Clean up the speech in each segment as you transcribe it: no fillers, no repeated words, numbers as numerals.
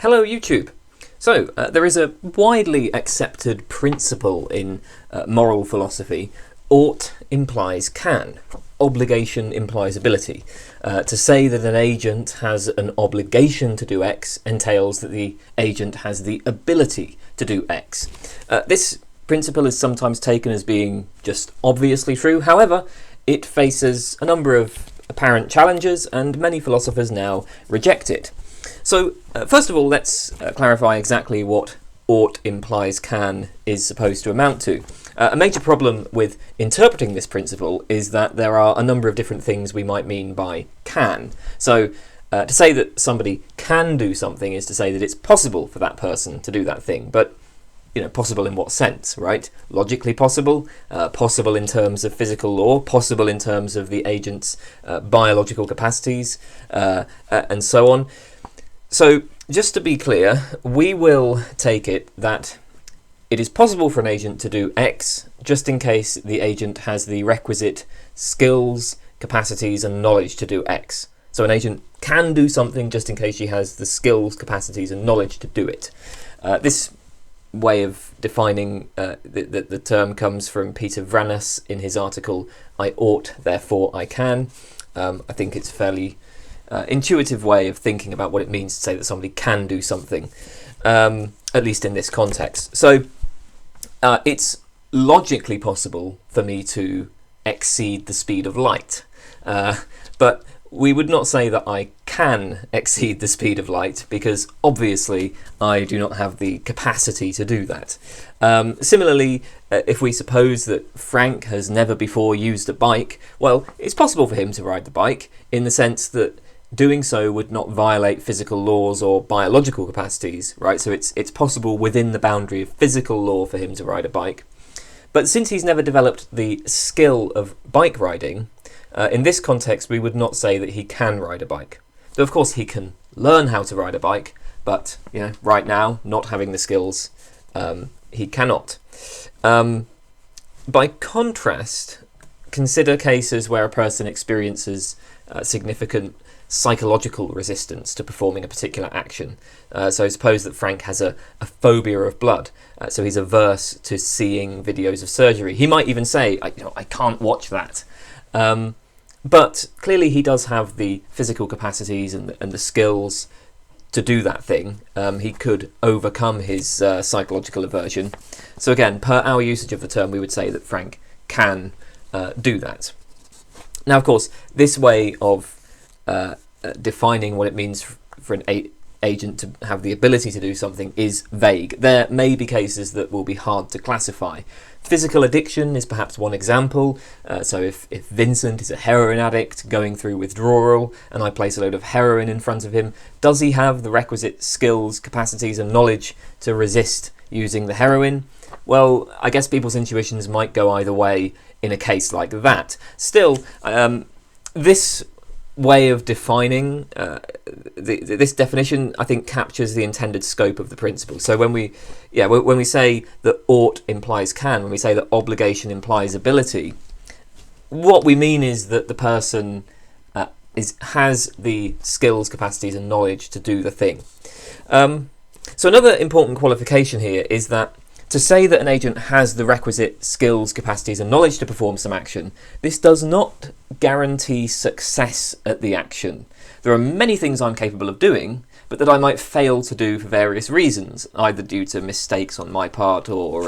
Hello YouTube! So, there is a widely accepted principle in moral philosophy: ought implies can, obligation implies ability. To say that an agent has an obligation to do X entails that the agent has the ability to do X. This principle is sometimes taken as being just obviously true. However, it faces a number of apparent challenges, and many philosophers now reject it. So, first of all, let's clarify exactly what ought implies can is supposed to amount to. A major problem with interpreting this principle is that there are a number of different things we might mean by can. So, to say that somebody can do something is to say that it's possible for that person to do that thing. But, possible in what sense, right? Logically possible, possible in terms of physical law, possible in terms of the agent's biological capacities, and so on. So, just to be clear, we will take it that it is possible for an agent to do X just in case the agent has the requisite skills, capacities, and knowledge to do X. So an agent can do something just in case she has the skills, capacities, and knowledge to do it. This way of defining the term comes from Peter Vranas in his article, "I ought, therefore I can." I think it's fairly intuitive way of thinking about what it means to say that somebody can do something, at least in this context. So it's logically possible for me to exceed the speed of light, but we would not say that I can exceed the speed of light, because obviously I do not have the capacity to do that. Similarly, if we suppose that Frank has never before used a bike, well, it's possible for him to ride the bike in the sense that doing so would not violate physical laws or biological capacities, right? So it's possible within the boundary of physical law for him to ride a bike. But since he's never developed the skill of bike riding, in this context we would not say that he can ride a bike. Though of course he can learn how to ride a bike, but right now, not having the skills, he cannot. By contrast, consider cases where a person experiences significant psychological resistance to performing a particular action. So suppose that Frank has a phobia of blood, so he's averse to seeing videos of surgery. He might even say, I can't watch that. But clearly he does have the physical capacities and the skills to do that thing. He could overcome his psychological aversion. So again, per our usage of the term, we would say that Frank can do that. Now, of course, this way of defining what it means for an agent to have the ability to do something is vague. There may be cases that will be hard to classify. Physical addiction is perhaps one example. So if Vincent is a heroin addict going through withdrawal and I place a load of heroin in front of him, does he have the requisite skills, capacities and knowledge to resist using the heroin? Well, I guess people's intuitions might go either way in a case like that. Still, this way of defining this definition, I think, captures the intended scope of the principle. So when we say that ought implies can, when we say that obligation implies ability, what we mean is that the person has the skills, capacities, and knowledge to do the thing. So another important qualification here is that to say that an agent has the requisite skills, capacities and knowledge to perform some action, this does not guarantee success at the action. There are many things I'm capable of doing, but that I might fail to do for various reasons, either due to mistakes on my part or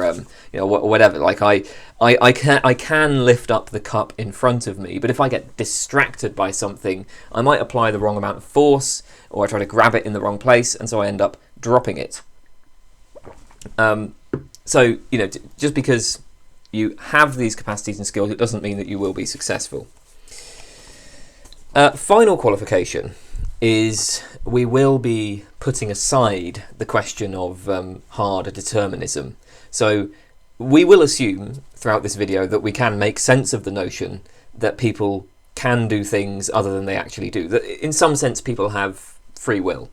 whatever. Like I can lift up the cup in front of me, but if I get distracted by something, I might apply the wrong amount of force, or I try to grab it in the wrong place, and so I end up dropping it. So, just because you have these capacities and skills, it doesn't mean that you will be successful. Final qualification is we will be putting aside the question of hard determinism. So we will assume throughout this video that we can make sense of the notion that people can do things other than they actually do. That in some sense people have free will.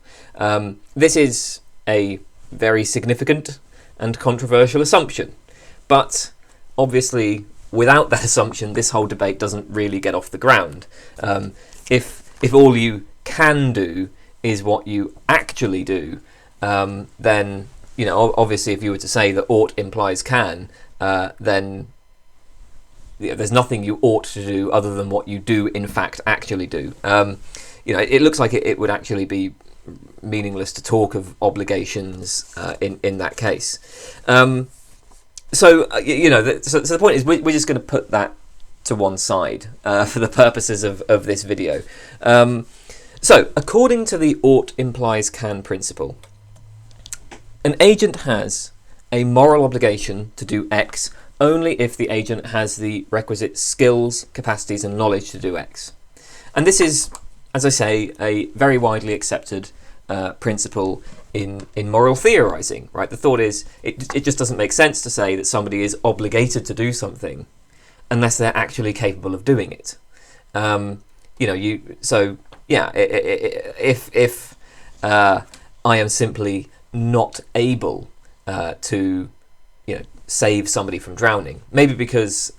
This is a very significant and controversial assumption, but obviously without that assumption this whole debate doesn't really get off the ground. If all you can do is what you actually do, then, obviously if you were to say that ought implies can, then there's nothing you ought to do other than what you do in fact actually do. It looks like it would actually be meaningless to talk of obligations in that case. So the point is we're just going to put that to one side for the purposes of this video. So according to the ought implies can principle, an agent has a moral obligation to do X only if the agent has the requisite skills, capacities and knowledge to do X. And this is, as I say, a very widely accepted principle in moral theorizing, right? The thought is it just doesn't make sense to say that somebody is obligated to do something unless they're actually capable of doing it. If I am simply not able to save somebody from drowning, maybe because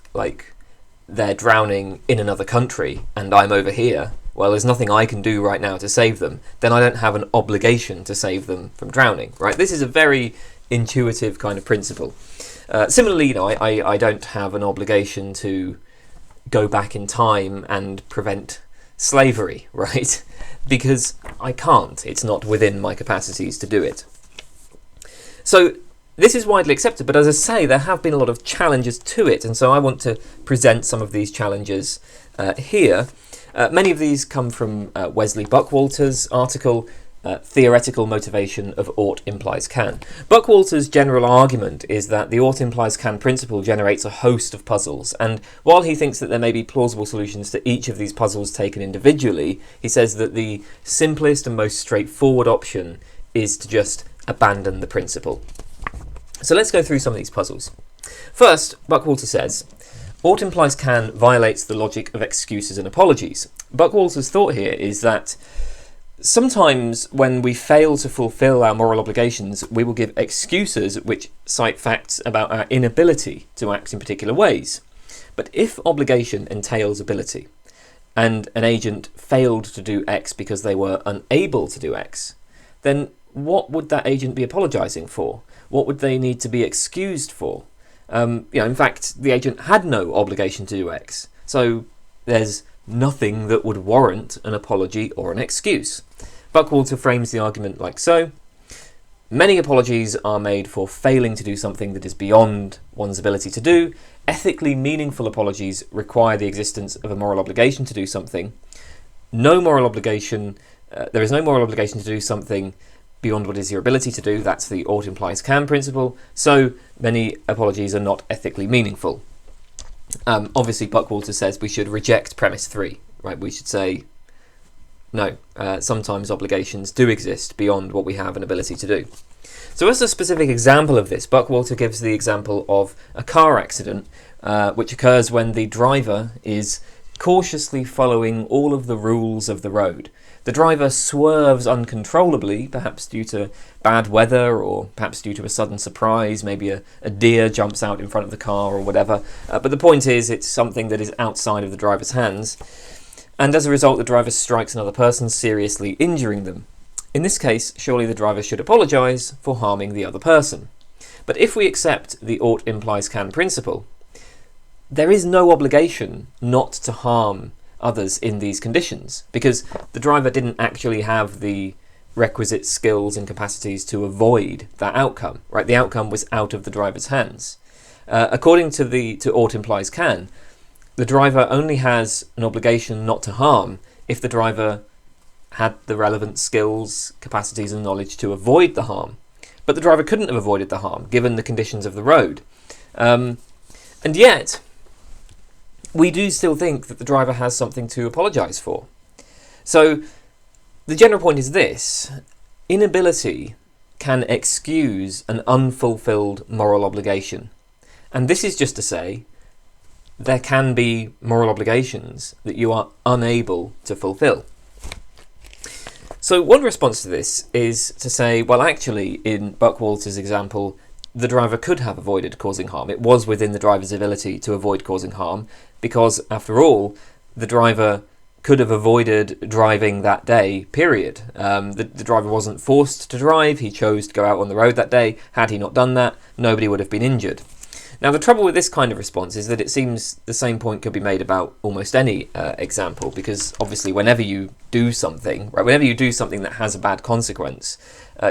they're drowning in another country and I'm over here, well, there's nothing I can do right now to save them, then I don't have an obligation to save them from drowning, right? This is a very intuitive kind of principle. Similarly, I don't have an obligation to go back in time and prevent slavery, right? Because I can't. It's not within my capacities to do it. So this is widely accepted, but as I say, there have been a lot of challenges to it, and so I want to present some of these challenges here. Many of these come from Wesley Buckwalter's article, Theoretical Motivation of Ought Implies Can. Buckwalter's general argument is that the ought implies can principle generates a host of puzzles, and while he thinks that there may be plausible solutions to each of these puzzles taken individually, he says that the simplest and most straightforward option is to just abandon the principle. So let's go through some of these puzzles. First, Buckwalter says, ought implies can violates the logic of excuses and apologies. Buckwalter's thought here is that sometimes when we fail to fulfill our moral obligations, we will give excuses which cite facts about our inability to act in particular ways. But if obligation entails ability, and an agent failed to do X because they were unable to do X, then what would that agent be apologising for? What would they need to be excused for? In fact, the agent had no obligation to do X, so there's nothing that would warrant an apology or an excuse. Buckwalter frames the argument like so. Many apologies are made for failing to do something that is beyond one's ability to do. Ethically meaningful apologies require the existence of a moral obligation to do something. There is no moral obligation to do something beyond what is your ability to do. That's the ought implies can principle. So many apologies are not ethically meaningful. Obviously, Buckwalter says we should reject premise 3, right? We should say, no, sometimes obligations do exist beyond what we have an ability to do. So as a specific example of this, Buckwalter gives the example of a car accident, which occurs when the driver is cautiously following all of the rules of the road. The driver swerves uncontrollably, perhaps due to bad weather or perhaps due to a sudden surprise. Maybe a deer jumps out in front of the car or whatever. But the point is, it's something that is outside of the driver's hands. And as a result, the driver strikes another person, seriously injuring them. In this case, surely the driver should apologise for harming the other person. But if we accept the ought implies can principle, there is no obligation not to harm others in these conditions, because the driver didn't actually have the requisite skills and capacities to avoid that outcome, right? The outcome was out of the driver's hands. According to ought implies can, the driver only has an obligation not to harm if the driver had the relevant skills, capacities and knowledge to avoid the harm. But the driver couldn't have avoided the harm given the conditions of the road. And yet, we do still think that the driver has something to apologise for. So the general point is this: inability can excuse an unfulfilled moral obligation. And this is just to say there can be moral obligations that you are unable to fulfil. So one response to this is to say, well, actually, in Buckwalter's example, the driver could have avoided causing harm. It was within the driver's ability to avoid causing harm because, after all, the driver could have avoided driving that day, period. The driver wasn't forced to drive, he chose to go out on the road that day. Had he not done that, nobody would have been injured. Now, the trouble with this kind of response is that it seems the same point could be made about almost any example, because obviously whenever you do something, right, whenever you do something that has a bad consequence,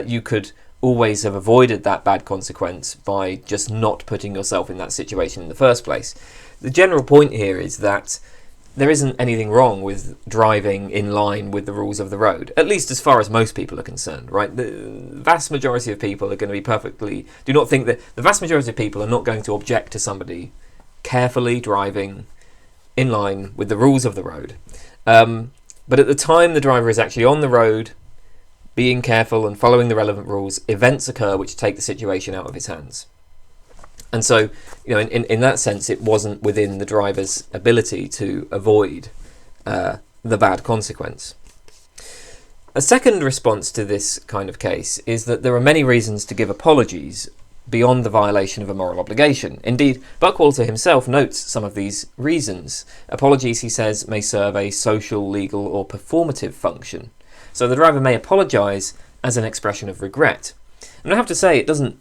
you could always have avoided that bad consequence by just not putting yourself in that situation in the first place. The general point here is that there isn't anything wrong with driving in line with the rules of the road, at least as far as most people are concerned, right? The vast majority of people are going to be do not think that the vast majority of people are not going to object to somebody carefully driving in line with the rules of the road. But at the time the driver is actually on the road, being careful and following the relevant rules, events occur which take the situation out of his hands. And so, in that sense, it wasn't within the driver's ability to avoid the bad consequence. A second response to this kind of case is that there are many reasons to give apologies beyond the violation of a moral obligation. Indeed, Buckwalter himself notes some of these reasons. Apologies, he says, may serve a social, legal, or performative function. So the driver may apologise as an expression of regret. And I have to say, it doesn't,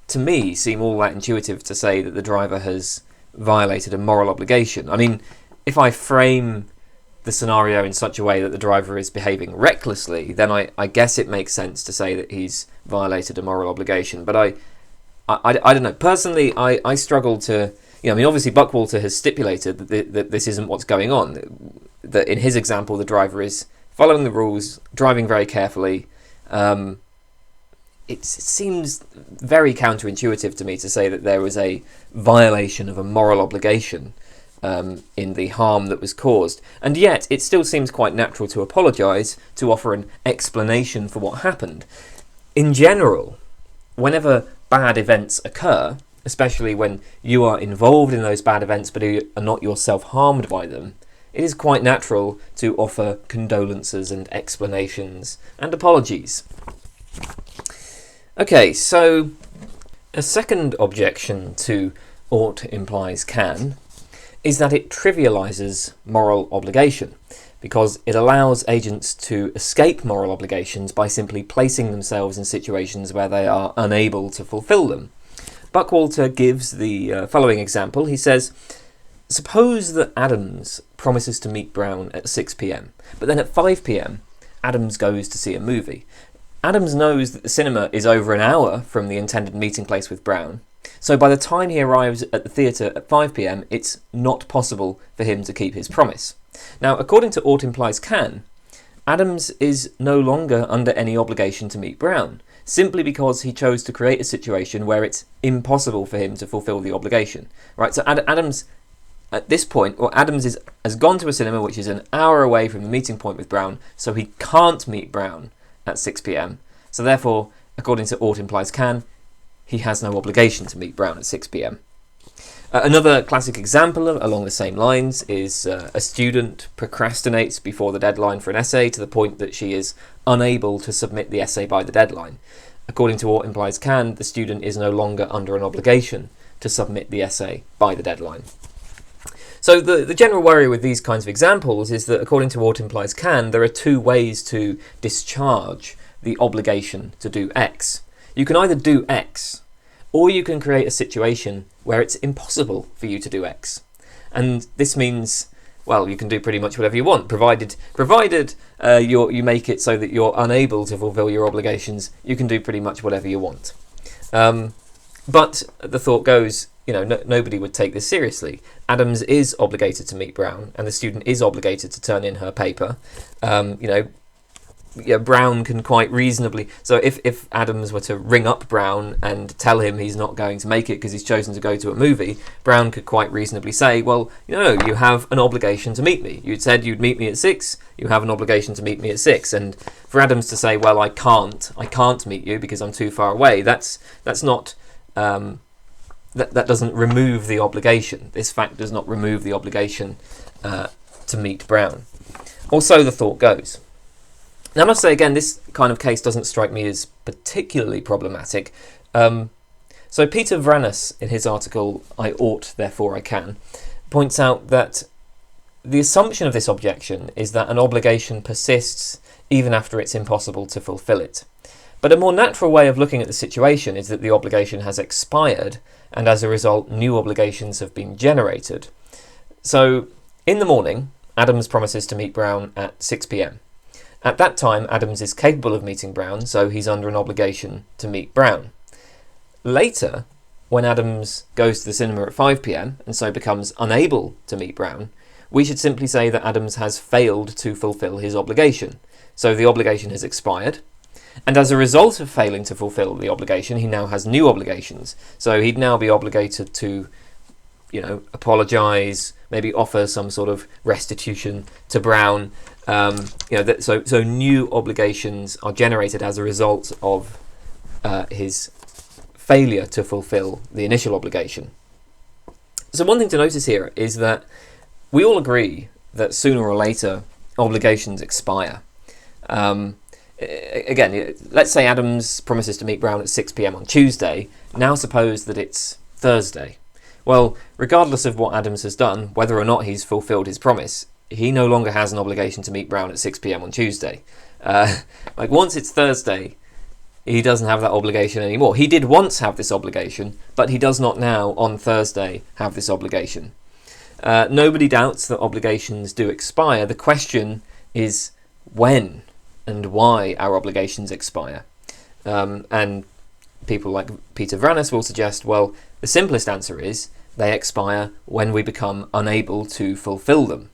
to me, seem all that intuitive to say that the driver has violated a moral obligation. I mean, if I frame the scenario in such a way that the driver is behaving recklessly, then I guess it makes sense to say that he's violated a moral obligation. But I don't know. Personally, I struggle to... obviously Buckwalter has stipulated that this isn't what's going on. That in his example, the driver is following the rules, driving very carefully. It seems very counterintuitive to me to say that there was a violation of a moral obligation in the harm that was caused. And yet, it still seems quite natural to apologise, to offer an explanation for what happened. In general, whenever bad events occur, especially when you are involved in those bad events but are not yourself harmed by them, it is quite natural to offer condolences and explanations and apologies. Okay, so a second objection to ought implies can is that it trivialises moral obligation, because it allows agents to escape moral obligations by simply placing themselves in situations where they are unable to fulfil them. Buckwalter gives the following example. He says, suppose that Adams promises to meet Brown at 6 p.m, but then at 5 p.m, Adams goes to see a movie. Adams knows that the cinema is over an hour from the intended meeting place with Brown, so by the time he arrives at the theatre at 5 p.m, it's not possible for him to keep his promise. Now, according to ought implies can, Adams is no longer under any obligation to meet Brown, simply because he chose to create a situation where it's impossible for him to fulfil the obligation. Right? So Adams, at this point, Adams has gone to a cinema which is an hour away from the meeting point with Brown, so he can't meet Brown at 6 p.m. So therefore, according to ought implies can, he has no obligation to meet Brown at 6 p.m. Another classic example along the same lines is a student procrastinates before the deadline for an essay to the point that she is unable to submit the essay by the deadline. According to ought implies can, the student is no longer under an obligation to submit the essay by the deadline. So the general worry with these kinds of examples is that according to ought implies can, there are two ways to discharge the obligation to do X. You can either do X, or you can create a situation where it's impossible for you to do X. And this means, well, you can do pretty much whatever you want, provided you make it so that you're unable to fulfill your obligations, you can do pretty much whatever you want. But the thought goes, nobody would take this seriously. Adams is obligated to meet Brown, and the student is obligated to turn in her paper. Brown can quite reasonably... So if Adams were to ring up Brown and tell him he's not going to make it because he's chosen to go to a movie, Brown could quite reasonably say, well, you have an obligation to meet me. You'd said you'd meet me at 6, you have an obligation to meet me at 6. And for Adams to say, well, I can't meet you because I'm too far away, that's not... That doesn't remove the obligation. This fact does not remove the obligation to meet Brown. Or so the thought goes. Now, I must say again, this kind of case doesn't strike me as particularly problematic. So Peter Vranas, in his article, I Ought, Therefore I Can, points out that the assumption of this objection is that an obligation persists even after it's impossible to fulfill it. But a more natural way of looking at the situation is that the obligation has expired, and as a result, new obligations have been generated. So, in the morning, Adams promises to meet Brown at 6 p.m. At that time, Adams is capable of meeting Brown, so he's under an obligation to meet Brown. Later, when Adams goes to the cinema at 5 p.m. and so becomes unable to meet Brown, we should simply say that Adams has failed to fulfill his obligation. So the obligation has expired, and as a result of failing to fulfill the obligation, he now has new obligations. So he'd now be obligated to, apologise, maybe offer some sort of restitution to Brown. So new obligations are generated as a result of his failure to fulfill the initial obligation. So one thing to notice here is that we all agree that sooner or later obligations expire. Again, let's say Adams promises to meet Brown at 6 p.m. on Tuesday. Now suppose that it's Thursday. Well, regardless of what Adams has done, whether or not he's fulfilled his promise, he no longer has an obligation to meet Brown at 6 p.m. on Tuesday. Once it's Thursday, he doesn't have that obligation anymore. He did once have this obligation, but he does not now, on Thursday, have this obligation. Nobody doubts that obligations do expire. The question is when and why our obligations expire. And people like Peter Vranes will suggest, well, the simplest answer is they expire when we become unable to fulfill them.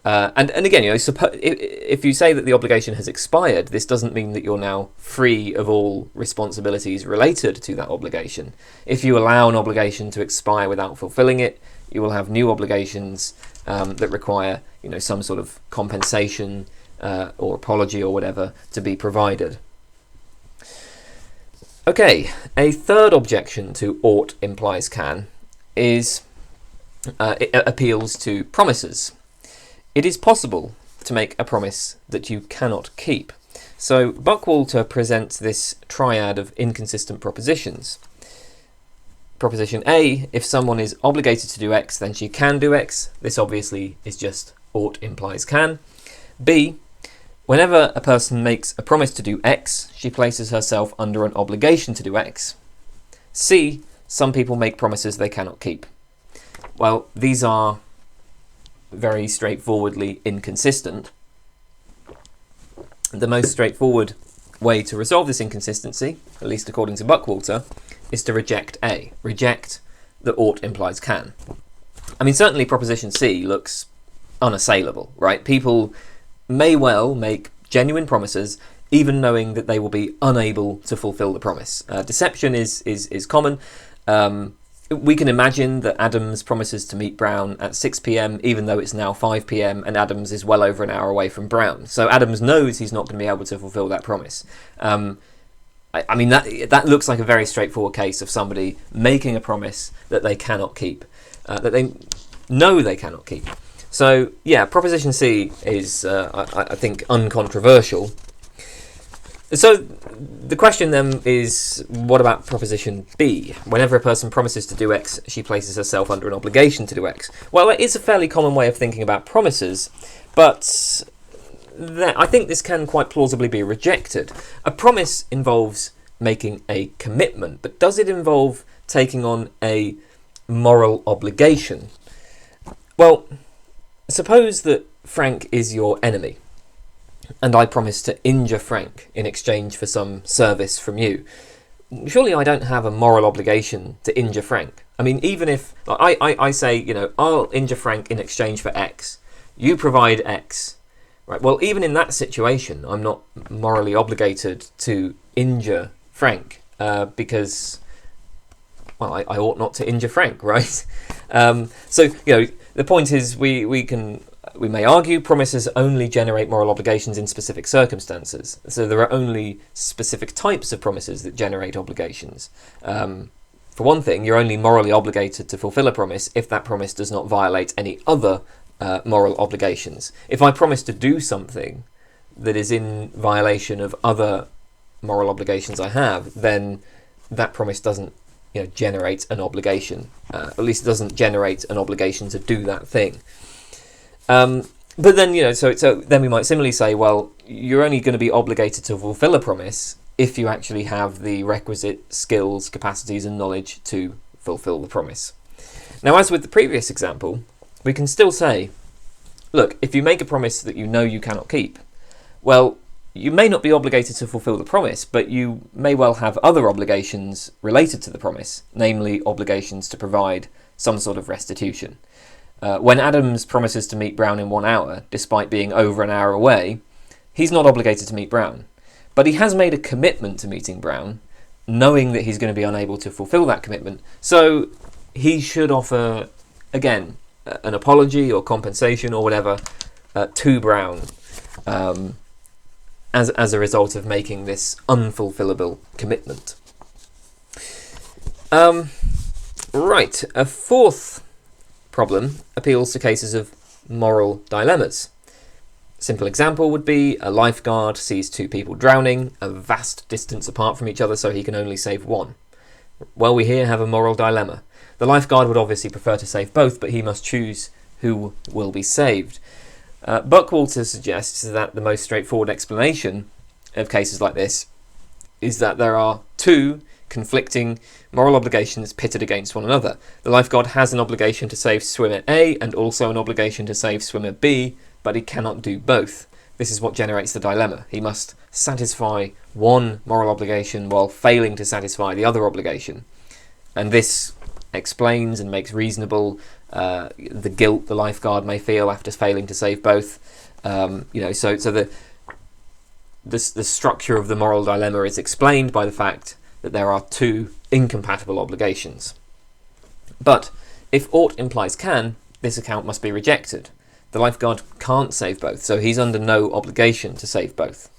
And again, if you say that the obligation has expired, this doesn't mean that you're now free of all responsibilities related to that obligation. If you allow an obligation to expire without fulfilling it, you will have new obligations that require, some sort of compensation or apology or whatever to be provided. Okay, a third objection to ought implies can is it appeals to promises. It is possible to make a promise that you cannot keep. So Buckwalter presents this triad of inconsistent propositions. Proposition A, if someone is obligated to do X, then she can do X. This obviously is just ought implies can. B, whenever a person makes a promise to do X, she places herself under an obligation to do X. C, some people make promises they cannot keep. Well, these are very straightforwardly inconsistent. The most straightforward way to resolve this inconsistency, at least according to Buckwalter, is to reject A. Reject that ought implies can. I mean, certainly proposition C looks unassailable, right? People may well make genuine promises even knowing that they will be unable to fulfill the promise. Deception is common. We can imagine that Adams promises to meet Brown at 6 p.m. even though it's now 5 p.m. and Adams is well over an hour away from Brown. So Adams knows he's not going to be able to fulfill that promise. I mean, that looks like a very straightforward case of somebody making a promise that they cannot keep, that they know they cannot keep. So, yeah, proposition C is, I think, uncontroversial. So the question then is, what about proposition B? Whenever a person promises to do X, she places herself under an obligation to do X. Well, it is a fairly common way of thinking about promises, but I think this can quite plausibly be rejected. A promise involves making a commitment, but does it involve taking on a moral obligation? Well, suppose that Frank is your enemy, and I promise to injure Frank in exchange for some service from you. Surely I don't have a moral obligation to injure Frank. I mean, even if I say, I'll injure Frank in exchange for X, you provide X, right? Well, even in that situation, I'm not morally obligated to injure Frank because, well, I ought not to injure Frank, right? So, the point is we may argue promises only generate moral obligations in specific circumstances. So there are only specific types of promises that generate obligations. For one thing, you're only morally obligated to fulfill a promise if that promise does not violate any other moral obligations. If I promise to do something that is in violation of other moral obligations I have, then that promise doesn't generate an obligation. At least it doesn't generate an obligation to do that thing. But then, so then we might similarly say, well, you're only going to be obligated to fulfill a promise if you actually have the requisite skills, capacities, and knowledge to fulfill the promise. Now, as with the previous example, we can still say, look, if you make a promise that you know you cannot keep, well, you may not be obligated to fulfill the promise, but you may well have other obligations related to the promise, namely obligations to provide some sort of restitution. When Adams promises to meet Brown in 1 hour, despite being over an hour away, he's not obligated to meet Brown. But he has made a commitment to meeting Brown, knowing that he's going to be unable to fulfill that commitment. So he should offer, again, an apology or compensation or whatever to Brown as a result of making this unfulfillable commitment. Right, a fourth problem appeals to cases of moral dilemmas. Simple example would be a lifeguard sees 2 people drowning a vast distance apart from each other, so he can only save one. Well, we here have a moral dilemma. The lifeguard would obviously prefer to save both, but he must choose who will be saved. Buckwalter suggests that the most straightforward explanation of cases like this is that there are 2 conflicting moral obligations pitted against one another. The lifeguard has an obligation to save swimmer A and also an obligation to save swimmer B, but he cannot do both. This is what generates the dilemma. He must satisfy one moral obligation while failing to satisfy the other obligation. And this explains and makes reasonable the guilt the lifeguard may feel after failing to save both. So the structure of the moral dilemma is explained by the fact that there are 2 incompatible obligations. But if ought implies can, this account must be rejected. The lifeguard can't save both, so he's under no obligation to save both.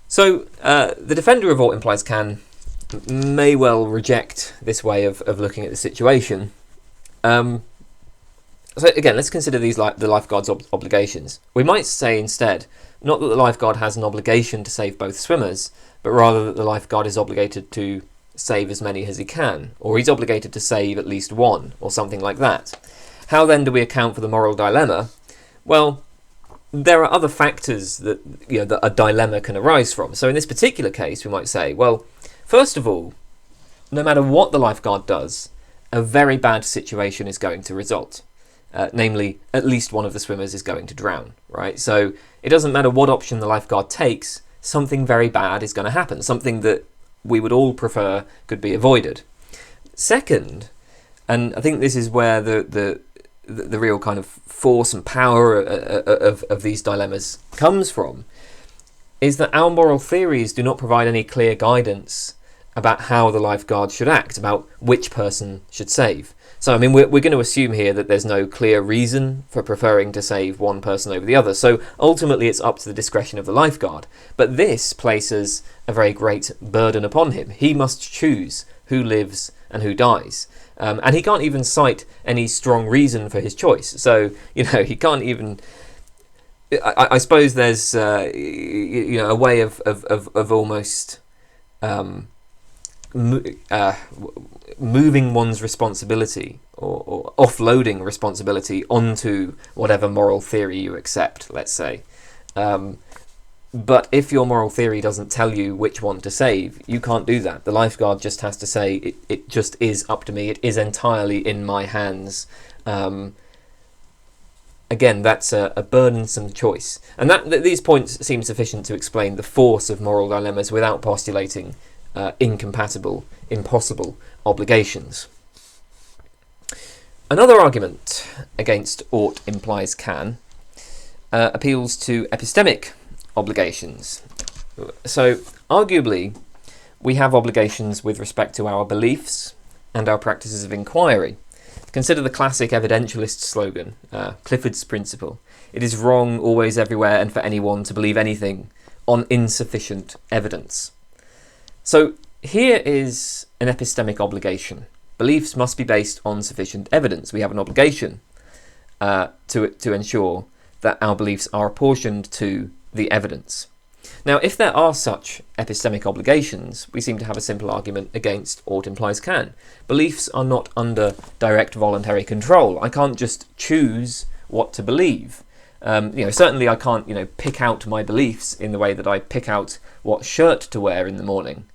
So the defender of ought implies can may well reject this way of looking at the situation. So again, let's consider these the lifeguard's obligations. We might say instead, not that the lifeguard has an obligation to save both swimmers, but rather that the lifeguard is obligated to save as many as he can, or he's obligated to save at least one, or something like that. How then do we account for the moral dilemma? Well, there are other factors that that a dilemma can arise from. So in this particular case, we might say, well, first of all, no matter what the lifeguard does, a very bad situation is going to result. Namely, at least one of the swimmers is going to drown, right? So it doesn't matter what option the lifeguard takes, something very bad is going to happen, something that we would all prefer could be avoided. Second, and I think this is where the real kind of force and power of these dilemmas comes from, is that our moral theories do not provide any clear guidance about how the lifeguard should act, about which person should save. So, I mean, we're going to assume here that there's no clear reason for preferring to save one person over the other. So ultimately it's up to the discretion of the lifeguard. But this places a very great burden upon him. He must choose who lives and who dies. And he can't even cite any strong reason for his choice. So, he can't even... I suppose there's, a way of almost... moving one's responsibility or offloading responsibility onto whatever moral theory you accept, let's say. But if your moral theory doesn't tell you which one to save, you can't do that. The lifeguard just has to say, it just is up to me, it is entirely in my hands. Again, that's a burdensome choice. And these points seem sufficient to explain the force of moral dilemmas without postulating incompatible, impossible obligations. Another argument against ought implies can appeals to epistemic obligations. So, arguably, we have obligations with respect to our beliefs and our practices of inquiry. Consider the classic evidentialist slogan, Clifford's principle. It is wrong always, everywhere, and for anyone to believe anything on insufficient evidence. So here is an epistemic obligation. Beliefs must be based on sufficient evidence. We have an obligation to ensure that our beliefs are apportioned to the evidence. Now, if there are such epistemic obligations, we seem to have a simple argument against ought implies can. Beliefs are not under direct voluntary control. I can't just choose what to believe. Certainly I can't, pick out my beliefs in the way that I pick out what shirt to wear in the morning.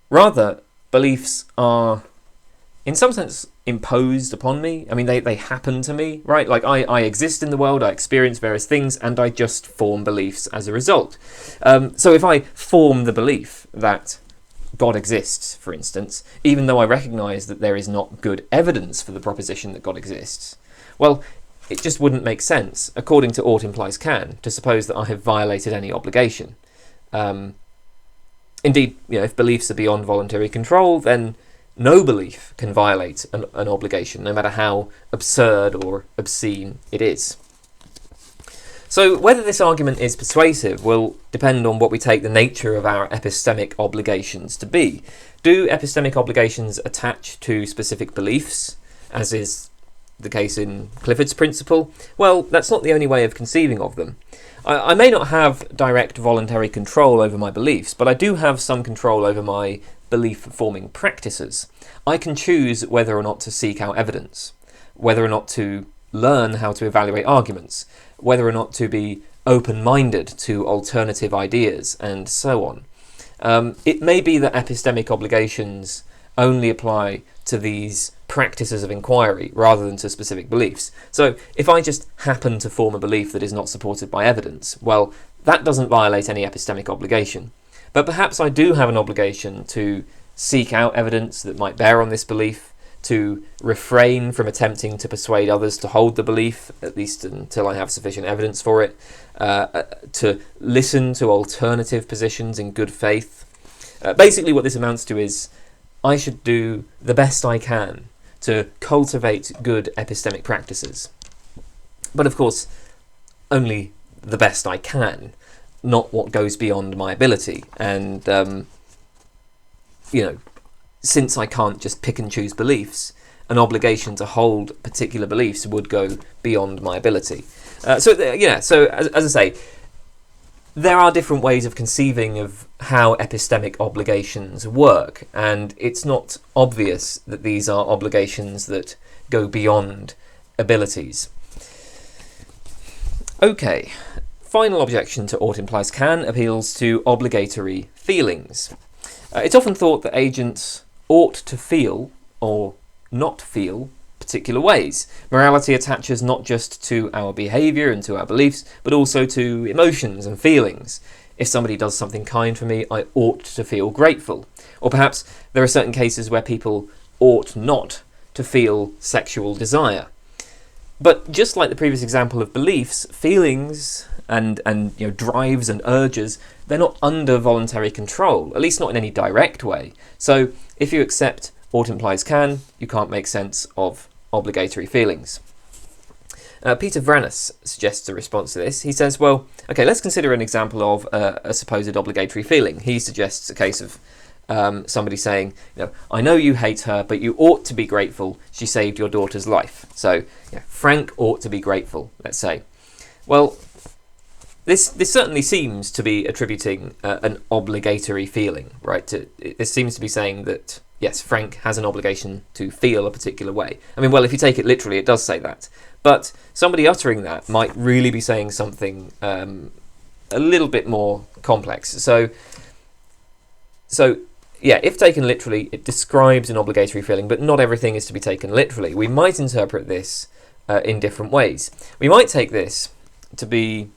Rather, beliefs are, in some sense, imposed upon me. I mean, they happen to me, right? Like, I exist in the world, I experience various things, and I just form beliefs as a result. So if I form the belief that God exists, for instance, even though I recognise that there is not good evidence for the proposition that God exists, well, it just wouldn't make sense, according to ought implies can, to suppose that I have violated any obligation. Indeed, if beliefs are beyond voluntary control, then no belief can violate an obligation, no matter how absurd or obscene it is. So whether this argument is persuasive will depend on what we take the nature of our epistemic obligations to be. Do epistemic obligations attach to specific beliefs, as is the case in Clifford's principle? Well, that's not the only way of conceiving of them. I may not have direct voluntary control over my beliefs, but I do have some control over my belief-forming practices. I can choose whether or not to seek out evidence, whether or not to learn how to evaluate arguments, whether or not to be open-minded to alternative ideas, and so on. It may be that epistemic obligations only apply to these practices of inquiry rather than to specific beliefs. So if I just happen to form a belief that is not supported by evidence, well, that doesn't violate any epistemic obligation. But perhaps I do have an obligation to seek out evidence that might bear on this belief, to refrain from attempting to persuade others to hold the belief, at least until I have sufficient evidence for it, to listen to alternative positions in good faith. Basically what this amounts to is I should do the best I can to cultivate good epistemic practices. But of course, only the best I can, not what goes beyond my ability. And, since I can't just pick and choose beliefs, an obligation to hold particular beliefs would go beyond my ability. So as I say, there are different ways of conceiving of how epistemic obligations work, and it's not obvious that these are obligations that go beyond abilities. Okay, final objection to ought implies can appeals to obligatory feelings. It's often thought that agents ought to feel, or not feel, particular ways. Morality attaches not just to our behaviour and to our beliefs, but also to emotions and feelings. If somebody does something kind for me, I ought to feel grateful. Or perhaps there are certain cases where people ought not to feel sexual desire. But just like the previous example of beliefs, feelings and drives and urges, they're not under voluntary control, at least not in any direct way. So if you accept ought implies can, you can't make sense of obligatory feelings. Peter Vranas suggests a response to this. He says, well, okay, let's consider an example of a supposed obligatory feeling. He suggests a case of somebody saying, I know you hate her, but you ought to be grateful she saved your daughter's life. So Frank ought to be grateful, let's say. Well, this certainly seems to be attributing an obligatory feeling, right? This seems to be saying that, yes, Frank has an obligation to feel a particular way. I mean, well, if you take it literally, it does say that. But somebody uttering that might really be saying something a little bit more complex. So if taken literally, it describes an obligatory feeling, but not everything is to be taken literally. We might interpret this in different ways. We might take this to be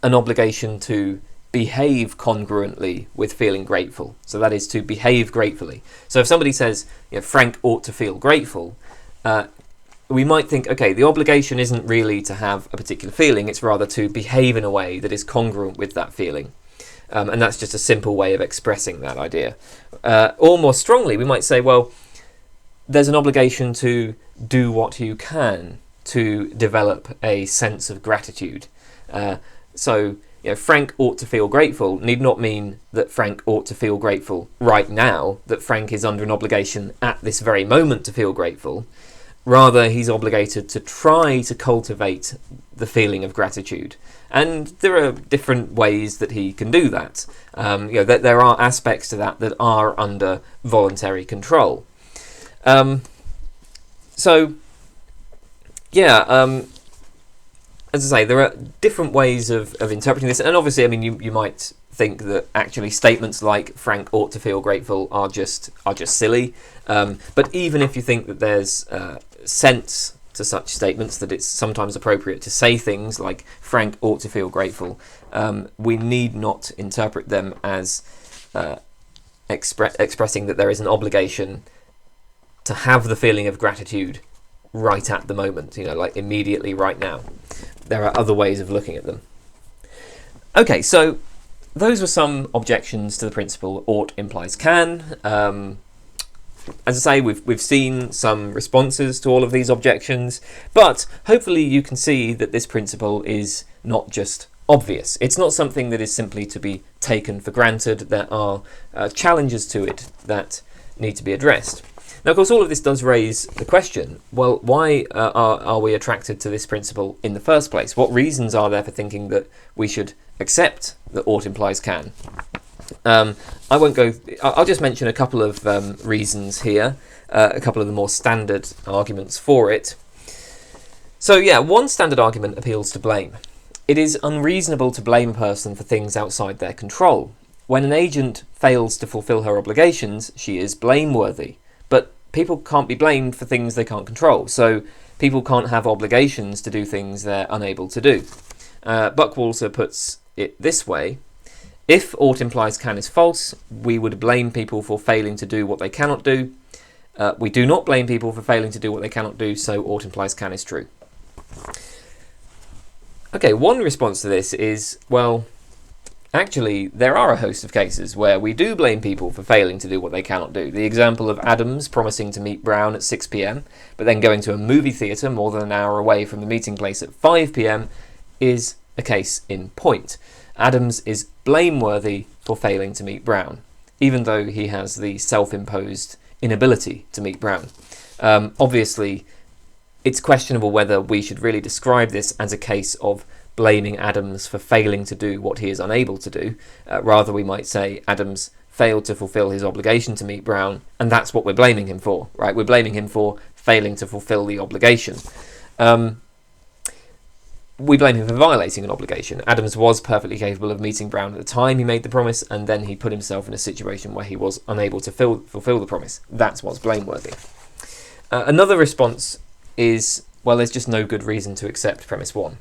an obligation to behave congruently with feeling grateful. So that is to behave gratefully. So if somebody says, Frank ought to feel grateful, we might think, okay, the obligation isn't really to have a particular feeling, it's rather to behave in a way that is congruent with that feeling. And that's just a simple way of expressing that idea. Or more strongly, we might say, well, there's an obligation to do what you can to develop a sense of gratitude. So Frank ought to feel grateful need not mean that Frank ought to feel grateful right now, that Frank is under an obligation at this very moment to feel grateful. Rather, he's obligated to try to cultivate the feeling of gratitude. And there are different ways that he can do that. There are aspects to that are under voluntary control. As I say, there are different ways of interpreting this, and obviously, I mean, you might think that actually statements like Frank ought to feel grateful are just silly. But even if you think that there's sense to such statements, that it's sometimes appropriate to say things like Frank ought to feel grateful, we need not interpret them as expressing that there is an obligation to have the feeling of gratitude right at the moment, like immediately right now. There are other ways of looking at them. Okay, so those were some objections to the principle ought implies can. As I say, we've seen some responses to all of these objections, but hopefully you can see that this principle is not just obvious. It's not something that is simply to be taken for granted. There are challenges to it that need to be addressed. Now, of course, all of this does raise the question, well, why are we attracted to this principle in the first place? What reasons are there for thinking that we should accept that ought implies can? I'll just mention a couple of reasons here, a couple of the more standard arguments for it. So yeah, one standard argument appeals to blame. It is unreasonable to blame a person for things outside their control. When an agent fails to fulfill her obligations, she is blameworthy. But people can't be blamed for things they can't control, so people can't have obligations to do things they're unable to do. Buckwalter puts it this way: if ought implies can is false, we would blame people for failing to do what they cannot do. We do not blame people for failing to do what they cannot do, so ought implies can is true. Okay, one response to this is, well, actually, there are a host of cases where we do blame people for failing to do what they cannot do. The example of Adams promising to meet Brown at 6 p.m, but then going to a movie theatre more than an hour away from the meeting place at 5 p.m, is a case in point. Adams is blameworthy for failing to meet Brown, even though he has the self-imposed inability to meet Brown. Obviously, it's questionable whether we should really describe this as a case of blaming Adams for failing to do what he is unable to do. Rather, we might say Adams failed to fulfill his obligation to meet Brown, and that's what we're blaming him for, right? We're blaming him for failing to fulfill the obligation. We blame him for violating an obligation. Adams was perfectly capable of meeting Brown at the time he made the promise, and then he put himself in a situation where he was unable to fulfill the promise. That's what's blameworthy. Another response is, well, there's just no good reason to accept premise 1.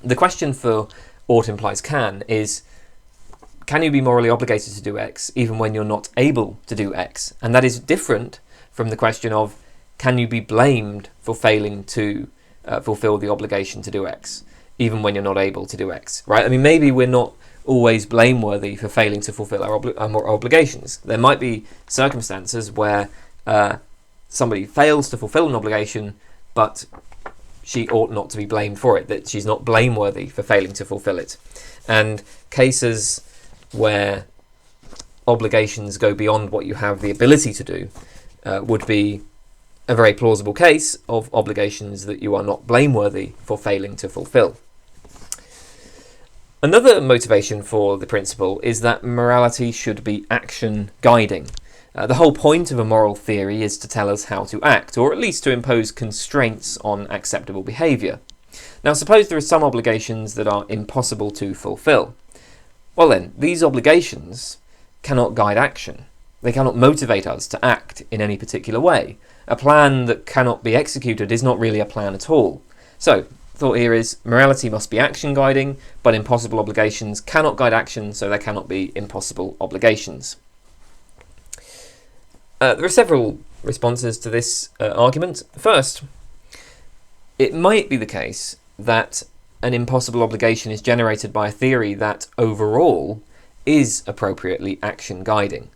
The question for ought implies can is, can you be morally obligated to do X even when you're not able to do X? And that is different from the question of, can you be blamed for failing to fulfill the obligation to do X even when you're not able to do X, right? I mean, maybe we're not always blameworthy for failing to fulfill our obligations. There might be circumstances where somebody fails to fulfill an obligation, but she ought not to be blamed for it, that she's not blameworthy for failing to fulfill it. And cases where obligations go beyond what you have the ability to do would be a very plausible case of obligations that you are not blameworthy for failing to fulfill. Another motivation for the principle is that morality should be action guiding. The whole point of a moral theory is to tell us how to act, or at least to impose constraints on acceptable behaviour. Now, suppose there are some obligations that are impossible to fulfill. Well then, these obligations cannot guide action. They cannot motivate us to act in any particular way. A plan that cannot be executed is not really a plan at all. So, thought here is, morality must be action guiding, but impossible obligations cannot guide action, so there cannot be impossible obligations. There are several responses to this argument. First, it might be the case that an impossible obligation is generated by a theory that overall is appropriately action guiding.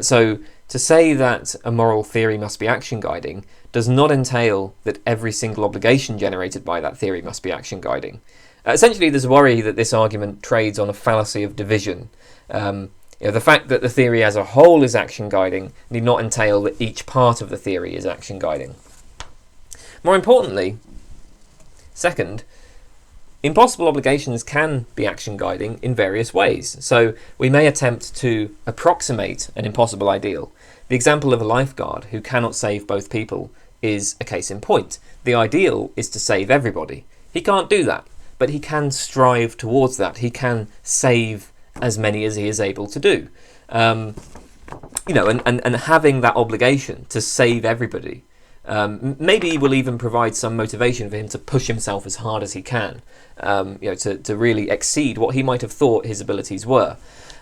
So to say that a moral theory must be action guiding does not entail that every single obligation generated by that theory must be action guiding. Essentially, there's a worry that this argument trades on a fallacy of division. The fact that the theory as a whole is action guiding need not entail that each part of the theory is action guiding. More importantly, second, impossible obligations can be action guiding in various ways. So we may attempt to approximate an impossible ideal. The example of a lifeguard who cannot save both people is a case in point. The ideal is to save everybody. He can't do that, but he can strive towards that. He can save as many as he is able to do. And having that obligation to save everybody, maybe will even provide some motivation for him to push himself as hard as he can, to really exceed what he might have thought his abilities were.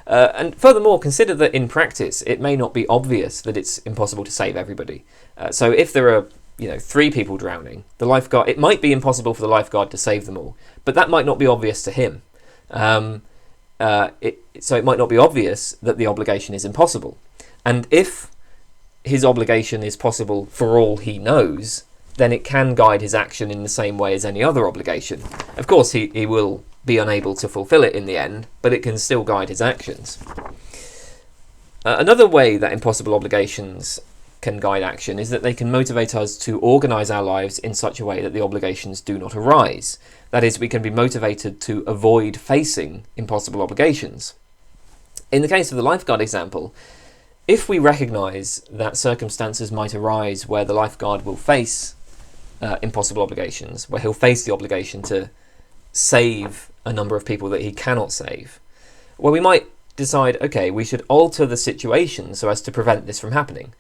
And furthermore, consider that in practice, it may not be obvious that it's impossible to save everybody. So if there are 3 people drowning, the lifeguard, it might be impossible for the lifeguard to save them all, but that might not be obvious to him. So it might not be obvious that the obligation is impossible. And if his obligation is possible for all he knows, then it can guide his action in the same way as any other obligation. Of course, he will be unable to fulfill it in the end, but it can still guide his actions. Another way that impossible obligations can guide action is that they can motivate us to organise our lives in such a way that the obligations do not arise. That is, we can be motivated to avoid facing impossible obligations. In the case of the lifeguard example, if we recognise that circumstances might arise where the lifeguard will face impossible obligations, where he'll face the obligation to save a number of people that he cannot save, well, we might decide, okay, we should alter the situation so as to prevent this from happening.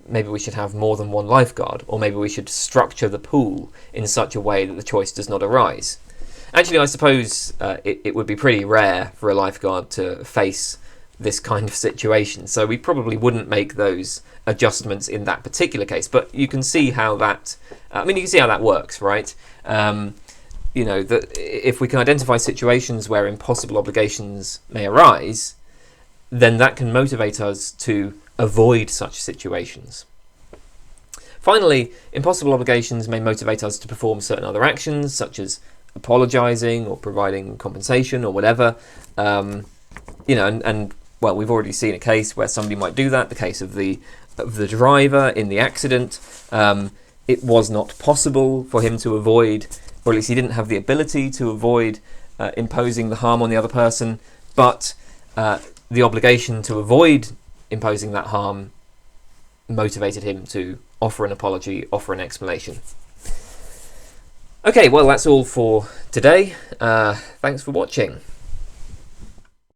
Maybe we should have more than one lifeguard, or maybe we should structure the pool in such a way that the choice does not arise. Actually, I suppose it would be pretty rare for a lifeguard to face this kind of situation, so we probably wouldn't make those adjustments in that particular case. But you can see how that, you can see how that works, right? That if we can identify situations where impossible obligations may arise, then that can motivate us to avoid such situations. Finally, impossible obligations may motivate us to perform certain other actions, such as apologising or providing compensation or whatever. Well, we've already seen a case where somebody might do that. The case of the driver in the accident. It was not possible for him to avoid, or at least he didn't have the ability to avoid imposing the harm on the other person, but the obligation to avoid imposing that harm motivated him to offer an apology, offer an explanation. Okay, well, that's all for today. Thanks for watching.